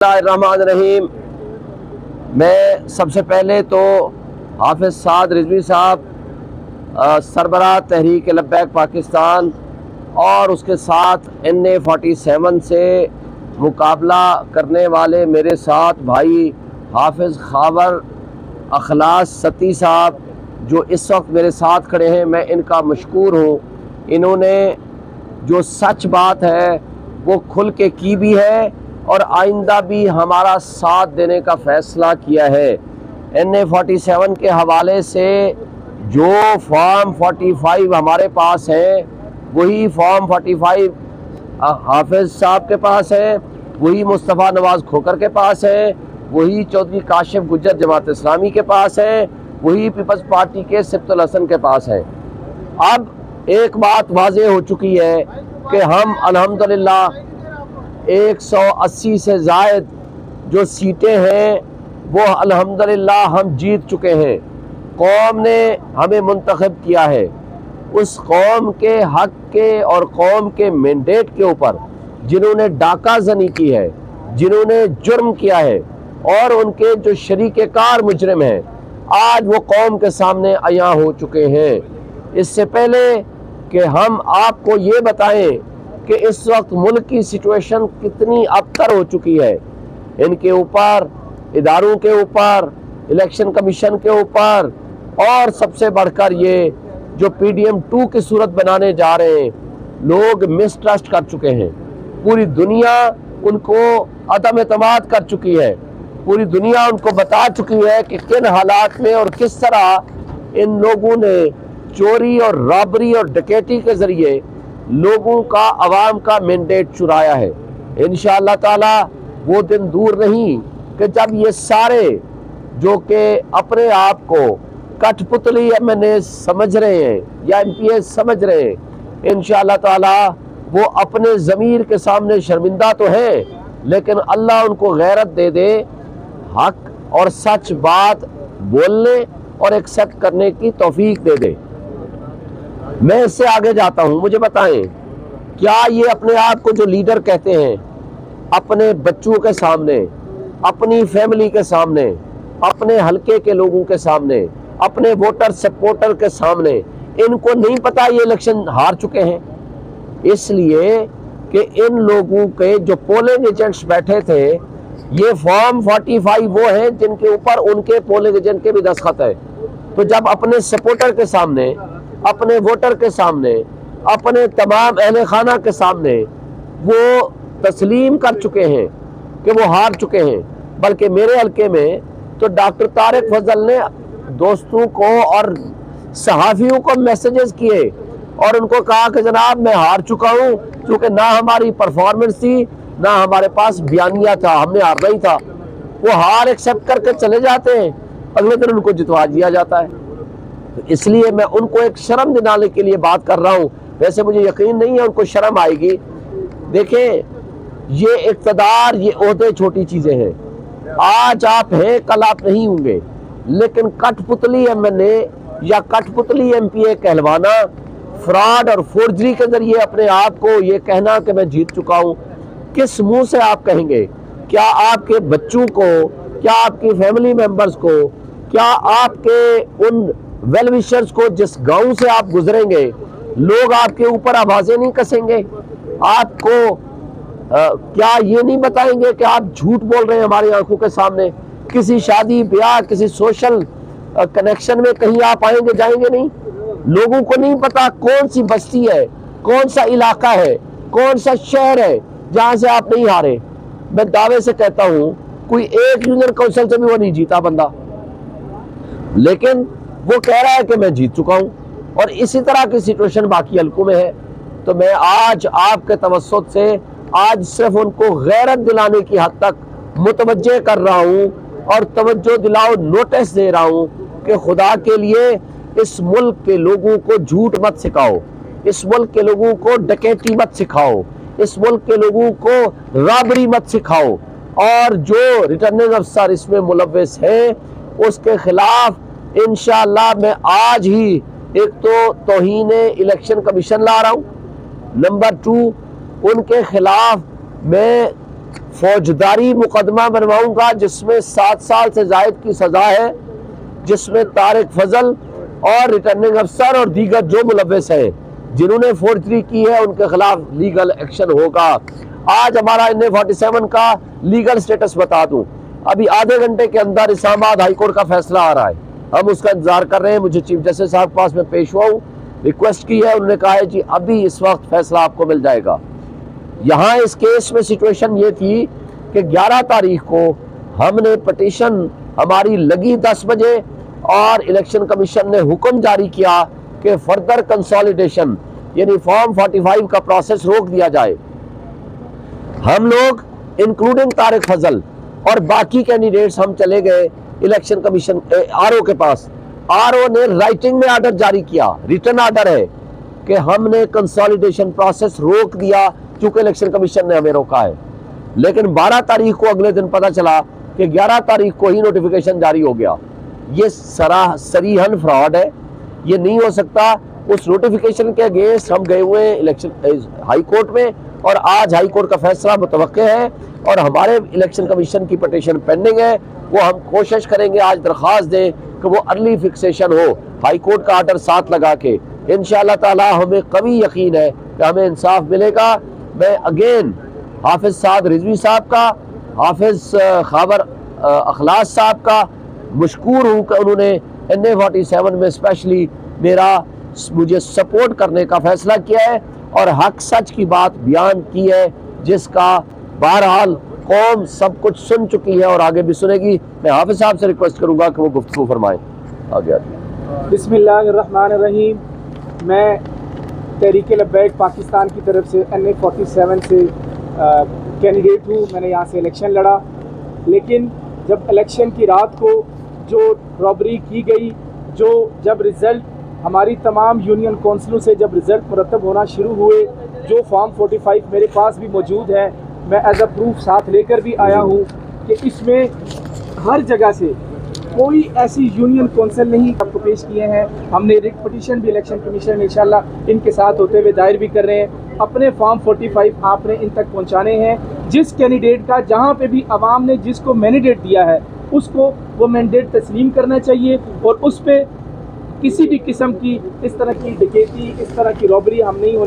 रहीम। मैं सबसे पहले तो हाफिज साद रिजवी साहब सरबराह तहरीक लब्बैक पाकिस्तान और उसके साथ NA-47 से मुकाबला करने वाले मेरे साथ भाई हाफिज खावर अखलास सती साहब जो इस वक्त मेरे साथ खड़े हैं, मैं इनका मशकूर हूँ। इन्होंने जो सच बात है वो खुल के की भी है और आइंदा भी हमारा साथ देने का फ़ैसला किया है। NA-47 के हवाले से जो फॉर्म 45 हमारे पास है वही फॉर्म 45 हाफिज साहब के पास है, वही मुस्तफ़ा नवाज़ खोकर के पास है, वही चौधरी काशिफ गुज्जर जमात इस्लामी के पास है, वही पीपल्स पार्टी के सिब्तुल हसन के पास है। अब एक बात वाज़ेह हो चुकी है कि हम अल्हम्दुलिल्लाह 180 से ज़ायद जो सीटें हैं वो अल्हम्दुलिल्लाह हम जीत चुके हैं। कौम ने हमें मुंतखब किया है, उस कौम के हक के और कौम के मैंडेट के ऊपर जिन्होंने डाका ज़नी की है, जिन्होंने जुर्म किया है और उनके जो शरीके-कार मुजरिम हैं, आज वो कौम के सामने अयां हो चुके हैं। इससे पहले कि हम आपको ये बताएं कि इस वक्त मुल्क की सिचुएशन कितनी अबतर हो चुकी है, इनके ऊपर, इदारों के ऊपर, इलेक्शन कमीशन के ऊपर और सबसे बढ़कर ये जो PDM 2 की सूरत बनाने जा रहे हैं, लोग मिसट्रस्ट कर चुके हैं। पूरी दुनिया उनको अदम एतमाद कर चुकी है, पूरी दुनिया उनको बता चुकी है कि किन हालात में और किस तरह इन लोगों ने चोरी और रॉबरी और डकैती के ज़रिए लोगों का, अवाम का मैंडेट चुराया है। इंशाअल्लाह ताला वो दिन दूर नहीं कि जब ये सारे जो कि अपने आप को कठपुतली MNA समझ रहे हैं या MPA समझ रहे हैं, इंशाअल्लाह ताला वो अपने ज़मीर के सामने शर्मिंदा तो हैं, लेकिन अल्लाह उनको गैरत दे दे, हक और सच बात बोलने और एक्सेप्ट करने की तौफीक दे दे। मैं इससे आगे जाता हूँ, मुझे बताएं क्या ये अपने आप को जो लीडर कहते हैं, अपने बच्चों के सामने, अपनी फैमिली के सामने, अपने हलके के लोगों के सामने, अपने वोटर सपोर्टर के सामने, इनको नहीं पता ये इलेक्शन हार चुके हैं? इसलिए कि इन लोगों के जो पोलिंग एजेंट्स बैठे थे, ये फॉर्म 45 वो हैं जिनके ऊपर उनके पोलिंग एजेंट के भी दस्तखत है। तो जब अपने सपोर्टर के सामने, अपने वोटर के सामने, अपने तमाम अहले खाना के सामने वो तस्लीम कर चुके हैं कि वो हार चुके हैं, बल्कि मेरे हल्के में तो डॉक्टर तारिक फजल ने दोस्तों को और सहाफ़ियों को मैसेजेस किए और उनको कहा कि जनाब मैं हार चुका हूँ, क्योंकि ना हमारी परफॉर्मेंस थी, ना हमारे पास बयानिया था, हमने हारना ही था। वो हार एक्सेप्ट करके चले जाते हैं, अगले दिन उनको जितवा दिया जाता है। तो इसलिए मैं उनको एक शर्म दिलाने के लिए बात कर रहा हूँ। वैसे मुझे यकीन नहीं है उनको शर्म आएगी। देखें, ये इक़्तिदार, ये ओहदे छोटी चीज़ें हैं। आज आप हैं, कल आप नहीं होंगे, लेकिन कठपुतली MNA या कठपुतली MPA कहलवाना, फ्रॉड और फोर्जरी के जरिए अपने आप को ये कहना कि मैं जीत चुका हूँ, किस मुंह से आप कहेंगे? क्या आपके बच्चों को, क्या आपकी फैमिली मेंबर्स को, क्या आपके उन वेल विशर्स को जिस गांव से आप गुजरेंगे, लोग आपके ऊपर आवाज़ें नहीं कसेंगे? आपको क्या ये नहीं बताएंगे कि आप झूठ बोल रहे हैं हमारी आंखों के सामने? किसी शादी ब्याह, किसी सोशल कनेक्शन में कहीं आप आएंगे जाएंगे नहीं? लोगों को नहीं पता कौन सी बस्ती है, कौन सा इलाका है, कौन सा शहर है जहां से आप नहीं हारे। मैं दावे से कहता हूं कोई एक यूनियन काउंसिल से भी वो नहीं जीता बंदा, लेकिन वो कह रहा है कि मैं जीत चुका हूं। और इसी तरह की सिचुएशन बाकी हल्कों में है। तो मैं आज आपके तवस्सुत से आज सिर्फ उनको गैरत दिलाने की हद तक मुतवज्जे कर रहा हूं और तवज्जो दिलाओ नोटिस दे रहा हूं कि खुदा के लिए इस मुल्क के लोगों को झूठ मत सिखाओ, इस मुल्क के लोगों को डकैती मत सिखाओ, इस मुल्क के लोगों को रॉबरी मत सिखाओ, और जो रिटर्निंग अफसर इसमें मुलव्वस है उसके खिलाफ इंशाअल्लाह मैं आज ही एक तो तौहीन इलेक्शन कमीशन ला रहा हूँ, नंबर 2 उनके खिलाफ मैं فوجداری مقدمہ بنواؤں گا جس میں 7 سال سے زائد کی سزا ہے، جس میں طارق فضل اور ریٹرننگ افسر اور دیگر جو ملوث ہیں جنہوں نے فورجری کی ہے ان کے خلاف لیگل ایکشن ہوگا۔ آج ہمارا NA-47 کا لیگل سٹیٹس بتا دوں، ابھی آدھے گھنٹے کے اندر اسلام آباد ہائی کورٹ کا فیصلہ آ رہا ہے، ہم اس کا انتظار کر رہے ہیں۔ مجھے چیف جسٹس صاحب کے پاس میں پیش ہوا ہوں، ریکویسٹ کی ہے، انہوں نے کہا ہے جی ابھی اس وقت فیصلہ آپ کو مل جائے گا۔ یہاں اس کیس میں سچویشن یہ تھی کہ 11 تاریخ کو ہم نے پٹیشن ہماری لگی 10 بجے اور الیکشن کمیشن نے حکم جاری کیا کہ فردر کنسالیڈیشن یعنی فارم 45 کا پروسیس روک دیا جائے۔ ہم لوگ انکلوڈنگ طارق فضل اور باقی کینڈیڈیٹس ہم چلے گئے الیکشن کمیشن RO کے پاس۔ RO نے رائٹنگ میں آرڈر جاری کیا، ریٹن آرڈر ہے کہ ہم نے کنسالیڈیشن پروسیس روک دیا چونکہ الیکشن کمیشن نے ہمیں روکا ہے۔ لیکن 12 تاریخ کو اگلے دن پتہ چلا کہ 11 تاریخ کو ہی نوٹیفیکیشن جاری ہو گیا۔ یہ صریحاً فراڈ ہے، یہ نہیں ہو سکتا۔ اس نوٹیفیکیشن کے اگینسٹ ہم گئے ہوئے الیکشن ہائی کورٹ میں اور آج ہائی کورٹ کا فیصلہ متوقع ہے اور ہمارے الیکشن کمیشن کی پٹیشن پینڈنگ ہے۔ وہ ہم کوشش کریں گے آج درخواست دیں کہ وہ ارلی فکسیشن ہو ہائی کورٹ کا آرڈر ساتھ لگا کے۔ انشاءاللہ تعالی ہمیں قوی یقین ہے کہ ہمیں انصاف ملے گا۔ میں اگین حافظ سعد رضوی صاحب کا، حافظ خاور اخلاص صاحب کا مشکور ہوں کہ انہوں نے NA-47 میں اسپیشلی مجھے سپورٹ کرنے کا فیصلہ کیا ہے اور حق سچ کی بات بیان کی ہے، جس کا بہرحال قوم سب کچھ سن چکی ہے اور آگے بھی سنے گی۔ میں حافظ صاحب سے ریکویسٹ کروں گا کہ وہ گفتگو فرمائیں۔ آگے بسم اللہ الرحمن الرحیم۔ میں تحریک لبیک پاکستان کی طرف سے NA-47 سے کینڈیڈیٹ ہوں۔ میں نے یہاں سے الیکشن لڑا، لیکن جب الیکشن کی رات کو جو رابری کی گئی، جب رزلٹ ہماری تمام یونین کونسلوں سے جب رزلٹ مرتب ہونا شروع ہوئے، جو فارم 45 میرے پاس بھی موجود ہے، میں ایز اے پروف ساتھ لے کر بھی آیا ہوں کہ اس میں ہر جگہ سے کوئی ایسی یونین کونسل نہیں آپ کو پیش کیے ہیں۔ ہم نے ریٹ پٹیشن بھی الیکشن کمیشن انشاءاللہ ان کے ساتھ ہوتے ہوئے دائر بھی کر رہے ہیں۔ اپنے فارم 45 آپ نے ان تک پہنچانے ہیں۔ جس کینڈیڈیٹ کا جہاں پہ بھی عوام نے جس کو مینڈیٹ دیا ہے اس کو وہ مینڈیٹ تسلیم کرنا چاہیے اور اس پہ کسی بھی قسم کی اس طرح کی ڈکیتی، اس طرح کی رابری ہم نہیں ہونے